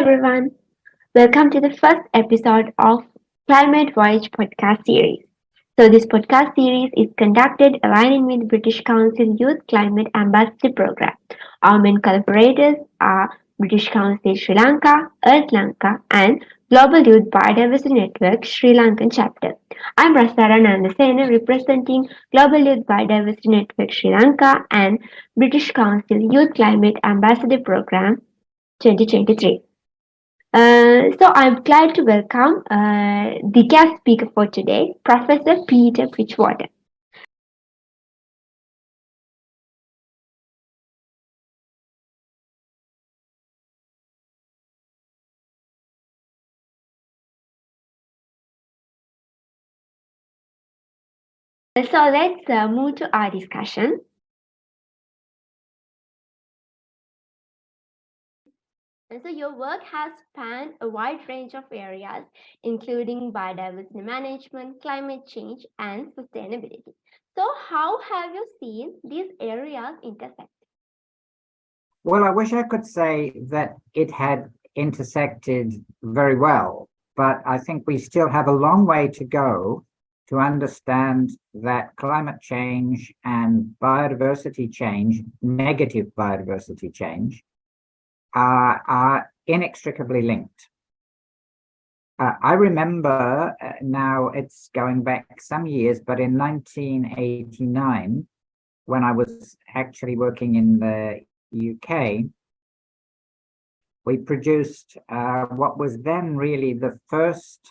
everyone. Welcome to the first episode of Climate Voyage podcast series. This podcast series is conducted aligning with British Council Youth Climate Ambassador Program. Our main collaborators are British Council Sri Lanka, Earth Lanka, and Global Youth Biodiversity Network Sri Lankan chapter. I'm Rasara Nandasena representing Global Youth Biodiversity Network Sri Lanka and British Council Youth Climate Ambassador Program 2023. I'm glad to welcome the guest speaker for today, Professor Peter Bridgewater. Let's move to our discussion. Your work has spanned a wide range of areas, including biodiversity management, climate change, and sustainability. So how have you seen these areas intersect? Well, I wish I could say that it had intersected very well, but I think we still have a long way to go to understand that climate change and biodiversity change, negative biodiversity change, are inextricably linked. I remember now it's going back some years, but in 1989, when I was actually working in the UK, we produced what was then really the first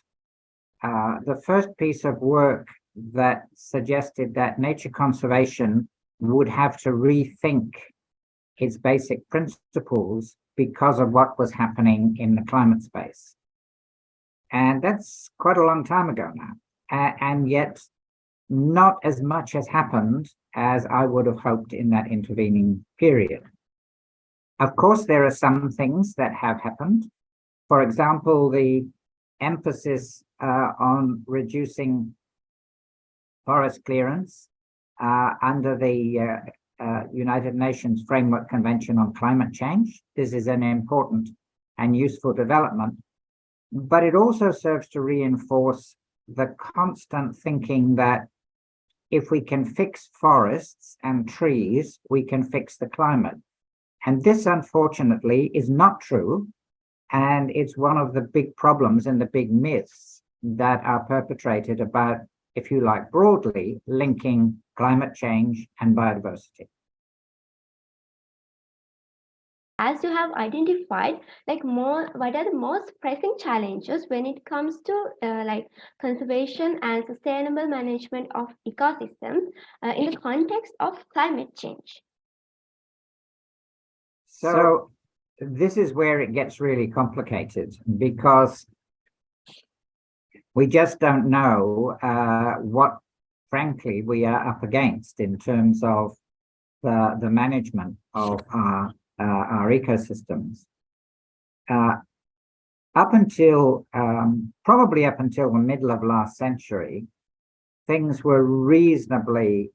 piece of work that suggested that nature conservation would have to rethink its basic principles because of what was happening in the climate space. And that's quite a long time ago now. And yet not as much has happened as I would have hoped in that intervening period. Of course, there are some things that have happened. For example, the emphasis on reducing forest clearance under the United Nations Framework Convention on Climate Change. This is an important and useful development, but it also serves to reinforce the constant thinking that if we can fix forests and trees, we can fix the climate. And this, unfortunately, is not true. And it's one of the big problems and the big myths that are perpetrated about, if you like, broadly linking climate change and biodiversity. As you have identified, what are the most pressing challenges when it comes to conservation and sustainable management of ecosystems in the context of climate change? So this is where it gets really complicated, because we just don't know what, frankly, we are up against in terms of the management of our ecosystems. Probably up until the middle of last century, things were reasonably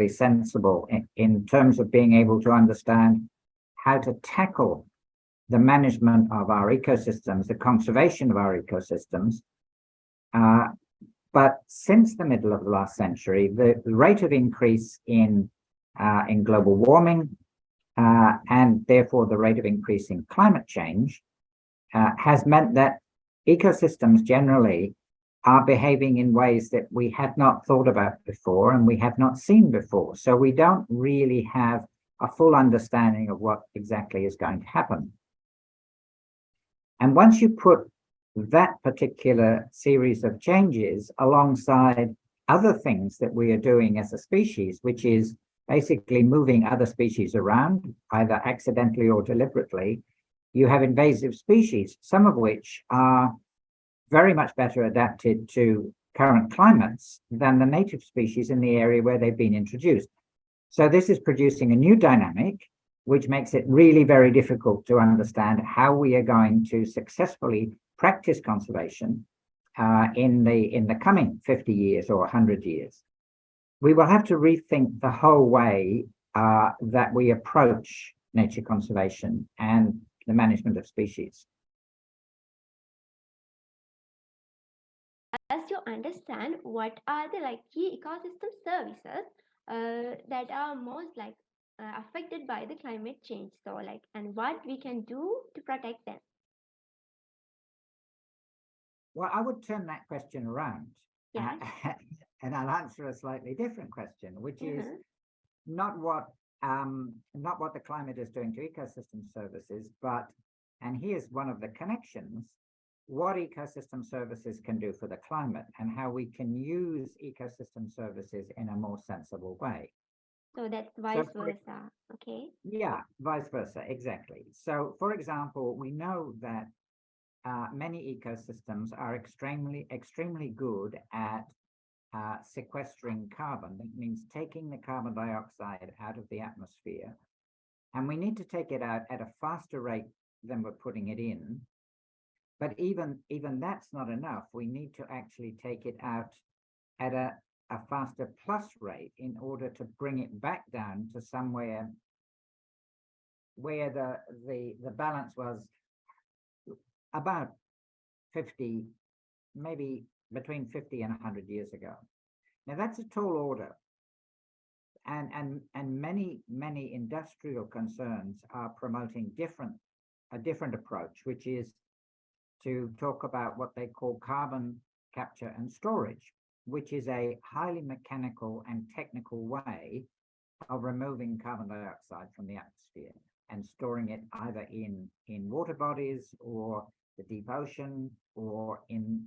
sensible in terms of being able to understand how to tackle the management of our ecosystems, the conservation of our ecosystems. But since the middle of the last century, the rate of increase in global warming and therefore the rate of increase in climate change has meant that ecosystems generally are behaving in ways that we had not thought about before and we have not seen before. So we don't really have a full understanding of what exactly is going to happen. And once you put that particular series of changes alongside other things that we are doing as a species, which is basically moving other species around, either accidentally or deliberately, you have invasive species, some of which are very much better adapted to current climates than the native species in the area where they've been introduced. So this is producing a new dynamic, which makes it really very difficult to understand how we are going to successfully practice conservation in the coming 50 years or 100 years. We will have to rethink the whole way that we approach nature conservation. And the management of species. As you understand, what are the key ecosystem services that are most affected by the climate change? So and what we can do to protect them? Well, I would turn that question around, Yes. and I'll answer a slightly different question, which is Mhm. not what the climate is doing to ecosystem services, but, and here's one of the connections, what ecosystem services can do for the climate and how we can use ecosystem services in a more sensible way. So that's vice versa. Okay. Yeah, vice versa, exactly. So, for example, we know that many ecosystems are extremely good at sequestering carbon. That means taking the carbon dioxide out of the atmosphere. And we need to take it out at a faster rate than we're putting it in. But even that's not enough. We need to actually take it out at a faster plus rate in order to bring it back down to somewhere where the balance was about 50, maybe between 50 and 100 years ago. Now that's a tall order. And many industrial concerns are promoting a different approach, which is to talk about what they call carbon capture and storage, which is a highly mechanical and technical way of removing carbon dioxide from the atmosphere and storing it either in water bodies or the deep ocean or in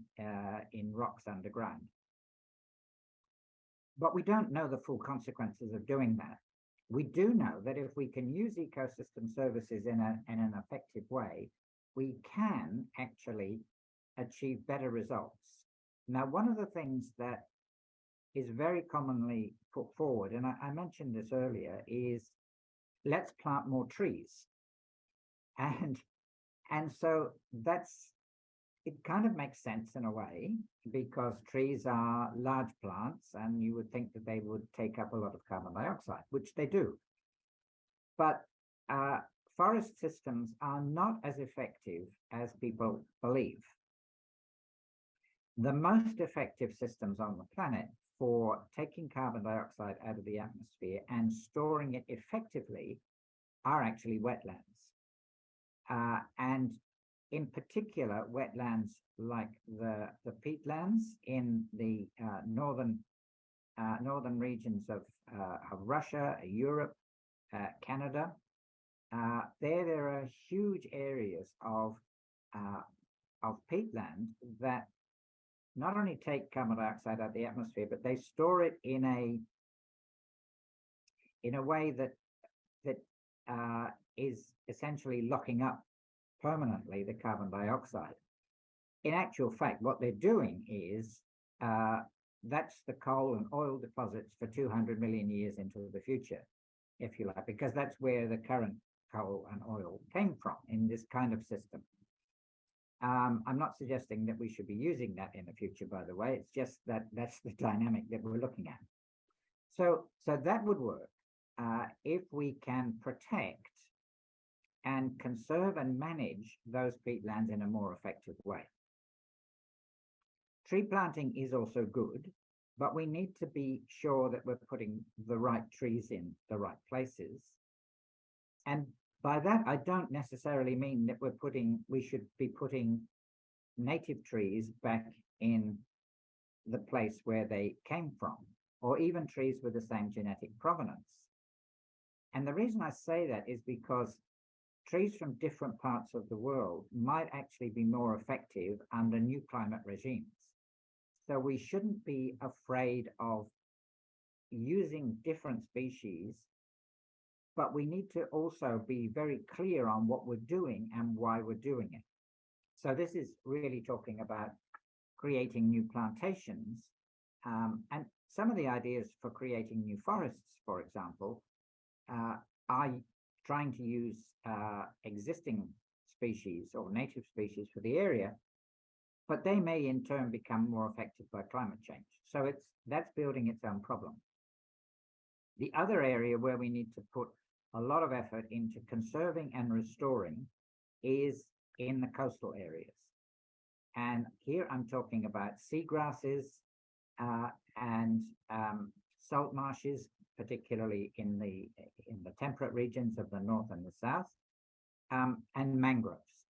rocks underground. But we don't know the full consequences of doing that. We do know that if we can use ecosystem services in an effective way, we can actually achieve better results. Now, one of the things that is very commonly put forward, and I mentioned this earlier, is let's plant more trees. And so it kind of makes sense in a way, because trees are large plants and you would think that they would take up a lot of carbon dioxide, which they do. But forest systems are not as effective as people believe. The most effective systems on the planet for taking carbon dioxide out of the atmosphere and storing it effectively are actually wetlands. And in particular, wetlands like the peatlands in the northern regions of Russia, Europe, Canada. There are huge areas of peatland that not only take carbon dioxide out of the atmosphere, but they store it in a way that is essentially locking up permanently the carbon dioxide. In actual fact, what they're doing is that's the coal and oil deposits for 200 million years into the future, if you like, because that's where the current coal and oil came from in this kind of system. I'm not suggesting that we should be using that in the future, by the way. It's just that that's the dynamic that we're looking at. So that would work if we can protect and conserve and manage those peatlands in a more effective way. Tree planting is also good, but we need to be sure that we're putting the right trees in the right places. And by that, I don't necessarily mean that we should be putting native trees back in the place where they came from, or even trees with the same genetic provenance. And the reason I say that is because trees from different parts of the world might actually be more effective under new climate regimes. So we shouldn't be afraid of using different species, but we need to also be very clear on what we're doing and why we're doing it. So this is really talking about creating new plantations. And some of the ideas for creating new forests, for example, are trying to use existing species or native species for the area, but they may in turn become more affected by climate change. So that's building its own problem. The other area where we need to put a lot of effort into conserving and restoring is in the coastal areas. And here I'm talking about seagrasses and salt marshes, particularly in the temperate regions of the north and the south, and mangroves.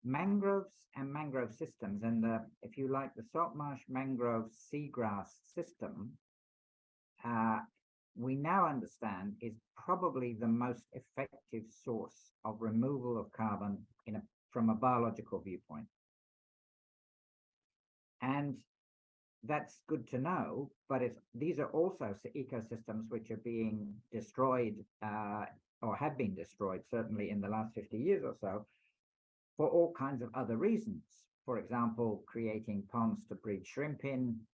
Mangroves and mangrove systems, and if you like, the salt marsh mangrove seagrass system, we now understand is probably the most effective source of removal of carbon from a biological viewpoint. And that's good to know, but these are also ecosystems which are being destroyed or have been destroyed, certainly in the last 50 years or so, for all kinds of other reasons. For example, creating ponds to breed shrimp in,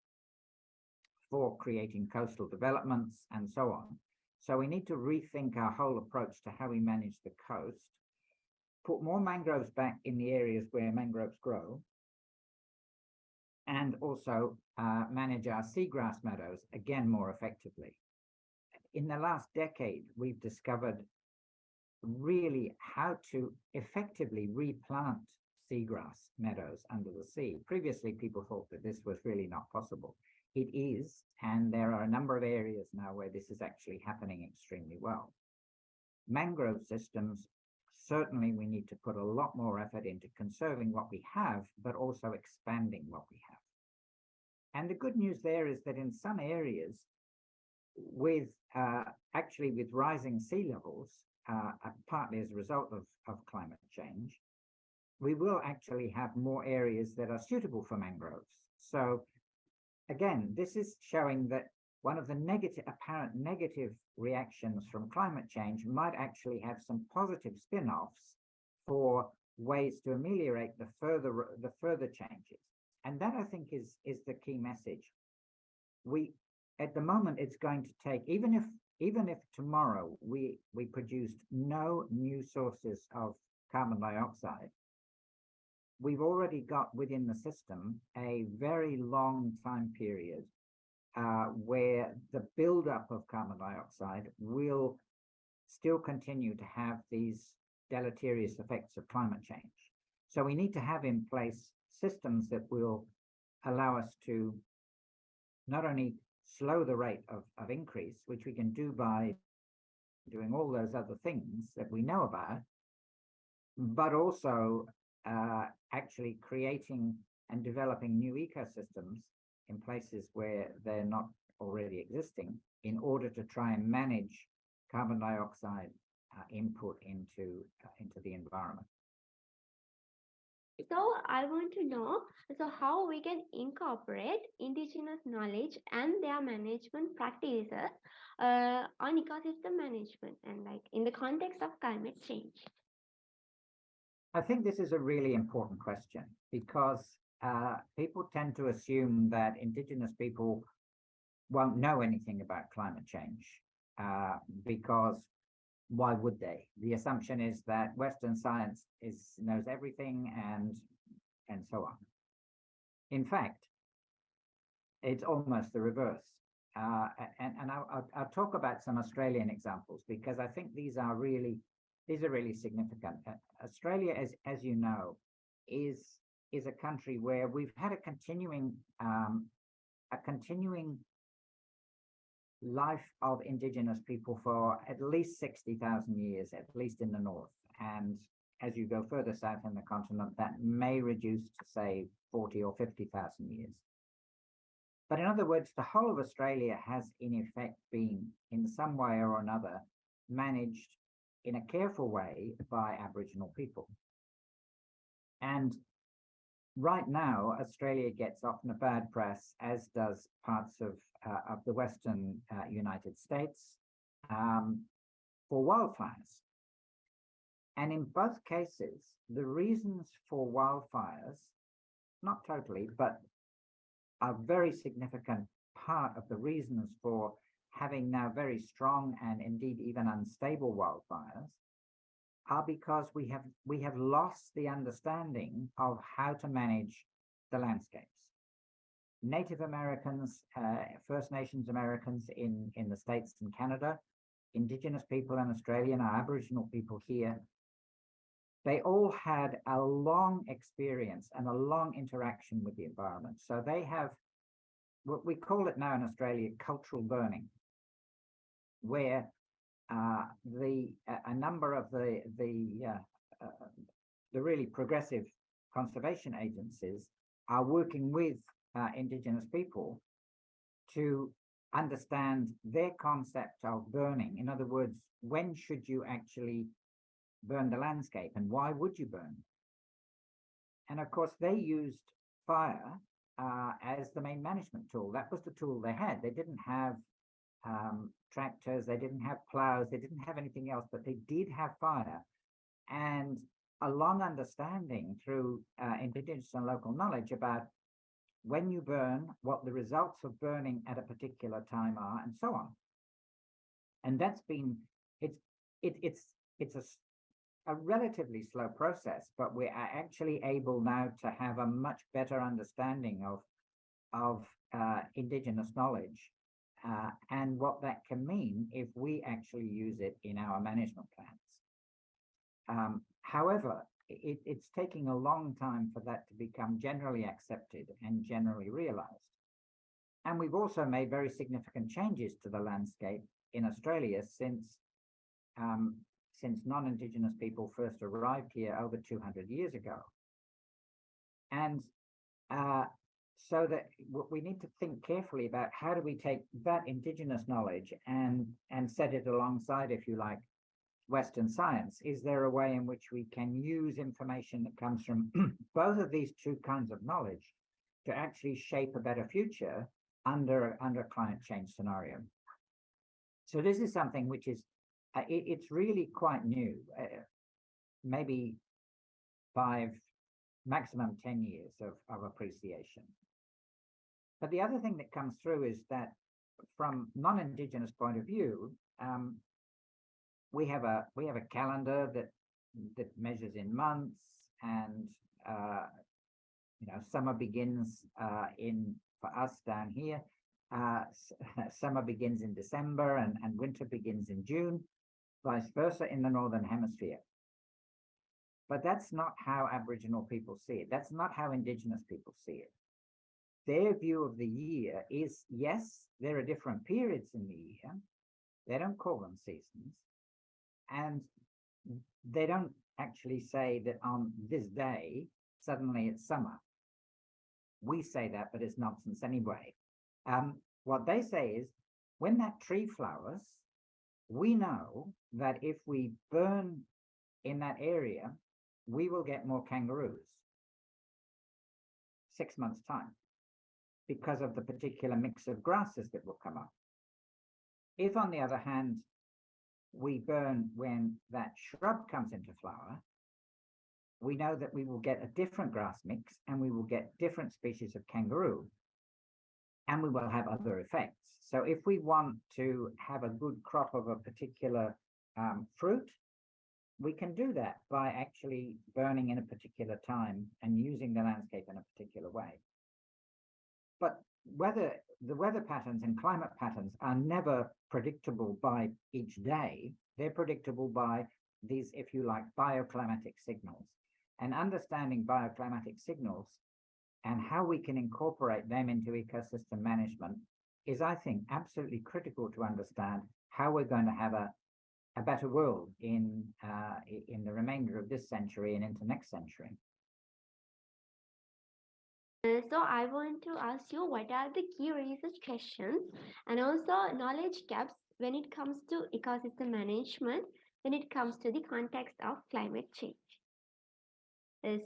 for creating coastal developments, and so on. So we need to rethink our whole approach to how we manage the coast, put more mangroves back in the areas where mangroves grow, and also manage our seagrass meadows, again, more effectively. In the last decade, we've discovered really how to effectively replant seagrass meadows under the sea. Previously, people thought that this was really not possible. It is, and there are a number of areas now where this is actually happening extremely well. Mangrove systems, certainly we need to put a lot more effort into conserving what we have, but also expanding what we have. And the good news there is that in some areas, with rising sea levels, partly as a result of climate change, we will actually have more areas that are suitable for mangroves. So again, this is showing that one of the apparent negative reactions from climate change might actually have some positive spin-offs for ways to ameliorate the further changes. And that, I think, is the key message. At the moment, it's going to take, even if tomorrow we produced no new sources of carbon dioxide, we've already got within the system a very long time period where the buildup of carbon dioxide will still continue to have these deleterious effects of climate change. So we need to have in place systems that will allow us to not only slow the rate of increase, which we can do by doing all those other things that we know about, but also actually creating and developing new ecosystems in places where they're not already existing in order to try and manage carbon dioxide input into the environment. So I want to know how we can incorporate indigenous knowledge and their management practices on ecosystem management and in the context of climate change. I think this is a really important question because people tend to assume that indigenous people won't know anything about climate change because why would they? The assumption is that Western science knows everything and so on. In fact, it's almost the reverse. And I'll talk about some Australian examples because I think these are really significant. Australia, as you know, is a country where we've had a continuing life of indigenous people for at least 60,000 years, at least in the north. And as you go further south in the continent, that may reduce to, say, 40 or 50,000 years. But in other words, the whole of Australia has, in effect, been, in some way or another, managed in a careful way by Aboriginal people. And right now, Australia gets often a bad press, as does parts of the Western United States, for wildfires. And in both cases, the reasons for wildfires, not totally, but a very significant part of the reasons for having now very strong and indeed even unstable wildfires are because we have lost the understanding of how to manage the landscapes. Native Americans, First Nations Americans in the States and Canada, Indigenous people in Australia and our Aboriginal people here they all had a long experience and a long interaction with the environment. So they have what we call it now in Australia cultural burning, where a number of the really progressive conservation agencies are working with Indigenous people to understand their concept of burning. In other words, when should you actually burn the landscape and why would you burn? And of course, they used fire as the main management tool. That was the tool they had. They didn't have tractors, they didn't have plows, they didn't have anything else, but they did have fire. And a long understanding through Indigenous and local knowledge about when you burn, what the results of burning at a particular time are, and so on. And that's been it's a relatively slow process, but we are actually able now to have a much better understanding of Indigenous knowledge and what that can mean if we actually use it in our management plans. However, it's taking a long time for that to become generally accepted and generally realized. And we've also made very significant changes to the landscape in Australia since non-Indigenous people first arrived here over 200 years ago. And so that we need to think carefully about how do we take that Indigenous knowledge and set it alongside, if you like, Western science. Is there a way in which we can use information that comes from both of these two kinds of knowledge to actually shape a better future under climate change scenario? So this is something which is it's really quite new, maybe 5, maximum 10 years of appreciation. But the other thing that comes through is that from non-Indigenous point of view, we have a calendar that measures in months, and summer begins for us down here. Summer begins in December and winter begins in June, vice versa in the Northern Hemisphere. But that's not how Aboriginal people see it. That's not how Indigenous people see it. Their view of the year is, yes, there are different periods in the year. They don't call them seasons. And they don't actually say that on this day, suddenly it's summer. We say that, but it's nonsense anyway. What they say is, when that tree flowers, we know that if we burn in that area, we will get more kangaroos 6 months' time because of the particular mix of grasses that will come up. If, on the other hand, we burn when that shrub comes into flower, we know that we will get a different grass mix and we will get different species of kangaroo, and we will have other effects. So if we want to have a good crop of a particular fruit, we can do that by actually burning in a particular time and using the landscape in a particular way. But the weather patterns and climate patterns are never predictable by each day. They're predictable by these, if you like, bioclimatic signals. And understanding bioclimatic signals and how we can incorporate them into ecosystem management is, I think, absolutely critical to understand how we're going to have a better world in the remainder of this century and into next century. So I want to ask you, what are the key research questions and also knowledge gaps when it comes to ecosystem management, when it comes to the context of climate change?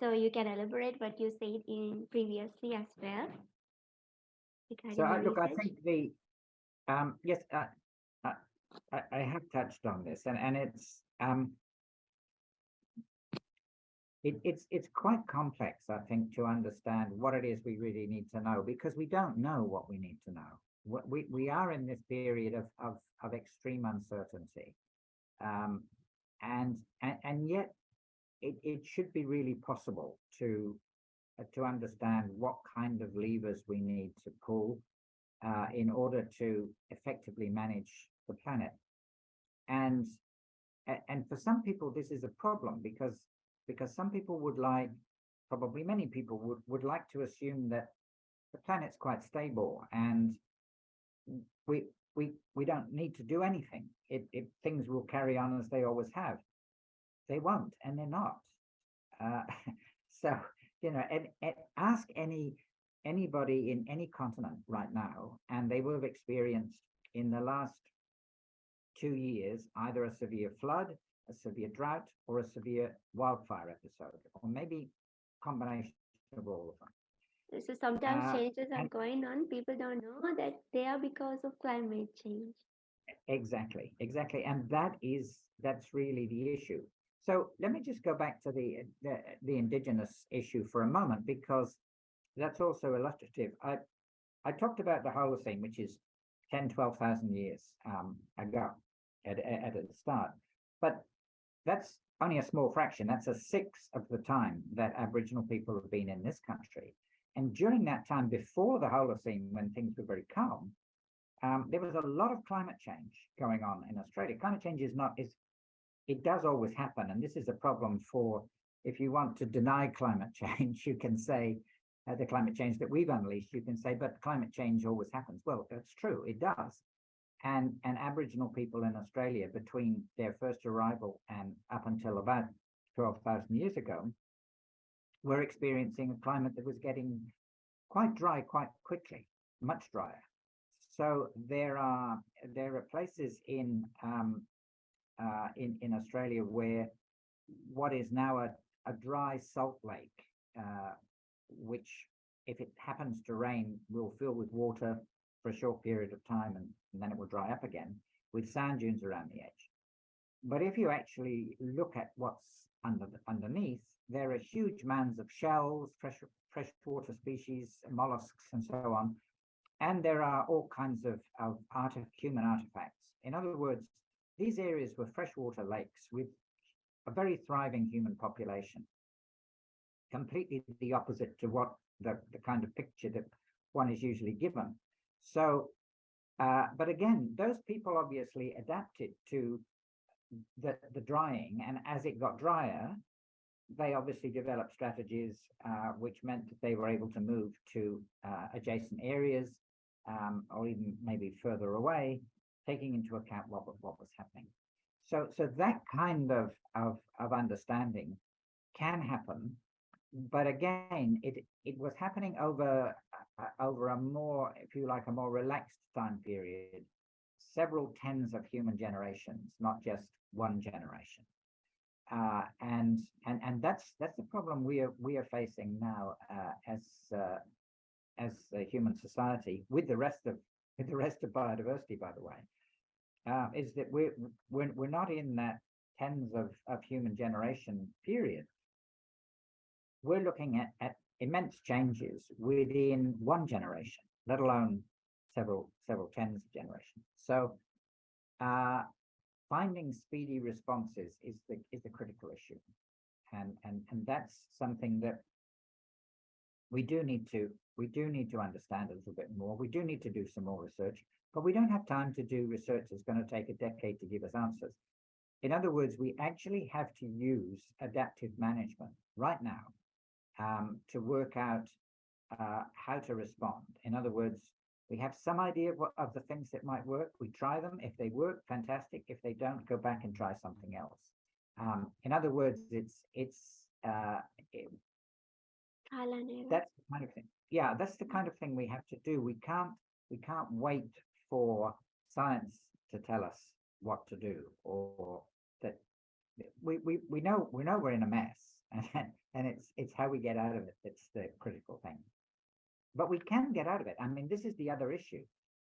So you can elaborate what you said in previously as well. So look, I think the yes, I have touched on this, and it's quite complex, I think, to understand what it is we really need to know, because we don't know what we need to know. We are in this period of extreme uncertainty, and yet it should be really possible to understand what kind of levers we need to pull in order to effectively manage the planet. And for some people, this is a problem because because some people would like, probably many people would like to assume that the planet's quite stable and we we don't need to do anything. Things will carry on as they always have. They won't, and they're not. Uh, so ask anybody in any continent right now, and they will have experienced in the last 2 years either a severe flood, a severe drought, or a severe wildfire episode, or maybe a combination of all of them. So sometimes changes are And going on. People don't know that they are because of climate change. exactly, and that's really the issue. So let me just go back to the indigenous issue for a moment, because that's also illustrative. I talked about the Holocene, which is 10, 12,000 years ago at the start. But that's only a small fraction. That's a sixth of the time that Aboriginal people have been in this country. And during that time, before the Holocene, when things were very calm, there was a lot of climate change going on in Australia. Climate change it does always happen. And this is a problem for, if you want to deny climate change, you can say the climate change that we've unleashed, you can say, but climate change always happens. Well, that's true, it does. And Aboriginal people in Australia, between their first arrival and up until about 12,000 years ago, were experiencing a climate that was getting quite dry quite quickly, much drier. So there are places in Australia where what is now a dry salt lake, which, if it happens to rain, will fill with water for a short period of time, and then it will dry up again, with sand dunes around the edge. But if you actually look at what's underneath, there are huge mounds of shells, freshwater species, mollusks, and so on. And there are all kinds of human artifacts. In other words, these areas were freshwater lakes with a very thriving human population, completely the opposite to what the kind of picture that one is usually given. So, but again, those people obviously adapted to the drying, and as it got drier, they obviously developed strategies which meant that they were able to move to adjacent areas, or even maybe further away, taking into account what was happening. So that kind of understanding can happen, but again, it was happening over a more, if you like, a more relaxed time period, several tens of human generations, not just one generation. And that's the problem we are facing now as a human society, with the rest of biodiversity, by the way, is that we're not in that tens of human generation period. We're looking at immense changes within one generation, let alone several tens of generations. So finding speedy responses is the critical issue, and that's something that we do need to understand a little bit more. We do need to do some more research, but we don't have time to do research that's going to take a decade to give us answers. In other words, we actually have to use adaptive management right now to work out how to respond. In other words, we have some idea of the things that might work. We try them. If they work, fantastic. If they don't, go back and try something else. In other words, that's the kind of thing. Yeah, that's the kind of thing we have to do. We can't wait for science to tell us what to do, or that we know we're in a mess, and it's how we get out of it that's the critical thing. But we can get out of it. I mean, this is the other issue.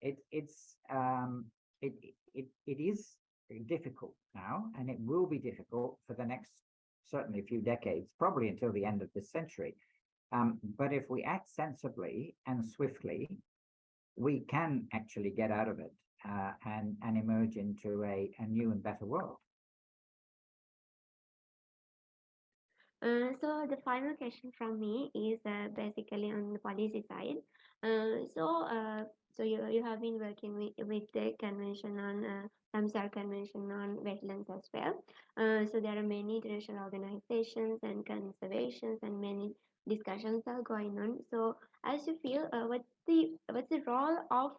It is difficult now, and it will be difficult for the next, certainly, a few decades, probably until the end of this century. But if we act sensibly and swiftly, we can actually get out of it and emerge into a new and better world. So the final question from me is basically on the policy side. So you have been working with the convention on Ramsar Convention on wetlands as well. So there are many international organizations and conservations and many discussions are going on. So as you feel, what's the role of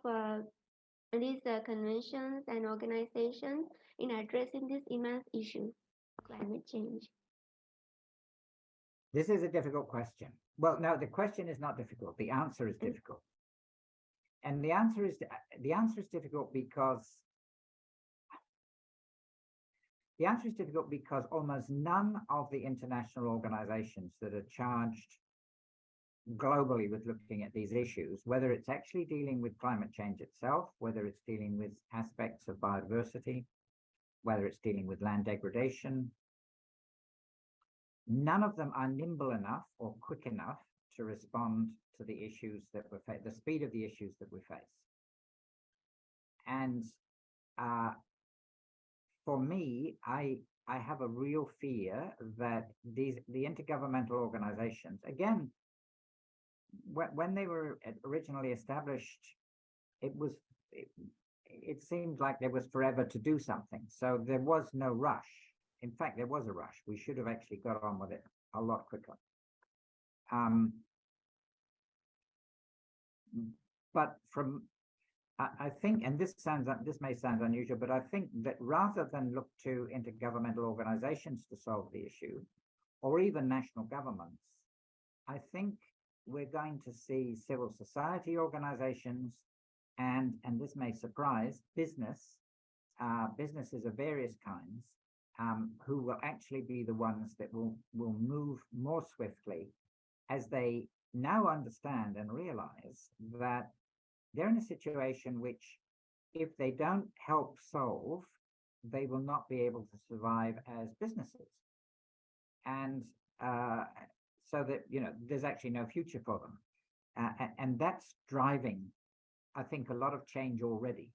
these conventions and organizations in addressing this immense issue, climate change? This is a difficult question. Well, no, the question is not difficult. The answer is difficult. And the answer is difficult because almost none of the international organizations that are charged globally with looking at these issues, whether it's actually dealing with climate change itself, whether it's dealing with aspects of biodiversity, whether it's dealing with land degradation, none of them are nimble enough or quick enough to respond to the issues that we face, the speed of the issues that we face. And for me, I have a real fear that the intergovernmental organizations, again, when they were originally established, it seemed like there was forever to do something. So there was no rush. In fact, there was a rush. We should have actually got on with it a lot quicker. But I think, and this may sound unusual, but I think that rather than look to intergovernmental organizations to solve the issue, or even national governments, I think we're going to see civil society organizations and this may surprise, businesses of various kinds, who will actually be the ones that will move more swiftly as they now understand and realize that they're in a situation which, if they don't help solve, they will not be able to survive as businesses. And so that, there's actually no future for them. And that's driving, I think, a lot of change already.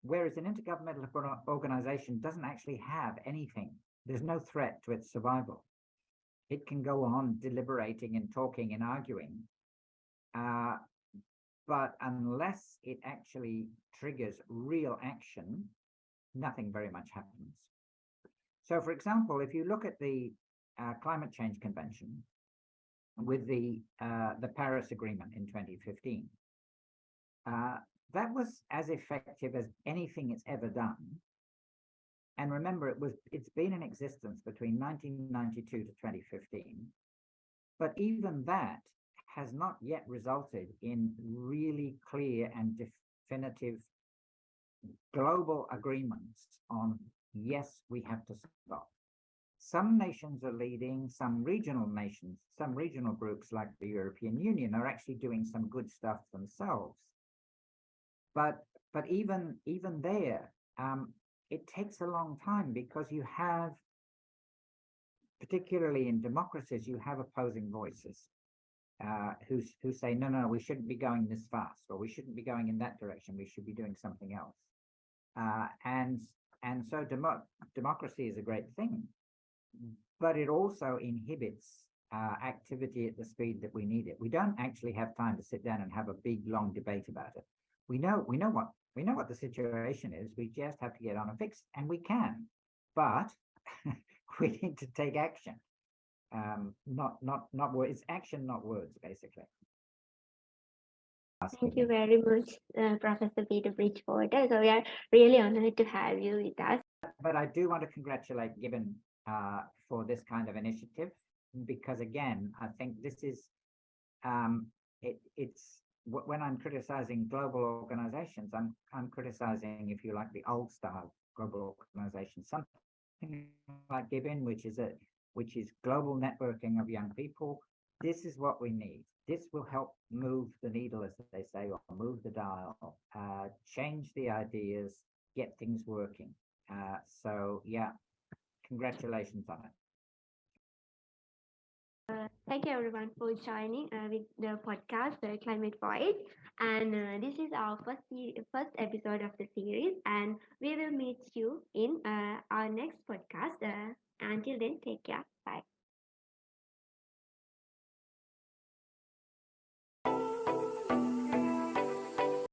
Whereas an intergovernmental organization doesn't actually have anything. There's no threat to its survival. It can go on deliberating and talking and arguing. But unless it actually triggers real action, nothing very much happens. So, for example, if you look at the Climate Change Convention with the Paris Agreement in 2015, that was as effective as anything it's ever done. And remember, it's been in existence between 1992 to 2015. But even that has not yet resulted in really clear and definitive global agreements on, yes, we have to stop. Some nations are leading, some regional nations, some regional groups like the European Union are actually doing some good stuff themselves. But even there, it takes a long time because you have, particularly in democracies, you have opposing voices who say, no, we shouldn't be going this fast, or we shouldn't be going in that direction. We should be doing something else. And so democracy is a great thing, but it also inhibits activity at the speed that we need it. We don't actually have time to sit down and have a big, long debate about it. We know what the situation is. We just have to get on and fix it, and we can, but we need to take action. Not words. It's action, not words, basically. Thank you very much, Professor Peter Bridgewater. So we are really honored to have you with us. But I do want to congratulate Gibbon for this kind of initiative, because again, I think this is it's when I'm criticizing global organizations, I'm criticizing, if you like, the old style global organizations, something like Gibbon, which is global networking of young people. This is what we need. This will help move the needle, as they say, or move the dial, change the ideas, get things working. So yeah, congratulations on it. Thank you everyone for joining with the podcast, Climate Voice. And this is our first episode of the series, and we will meet you in our next podcast. Until then, take care. Bye.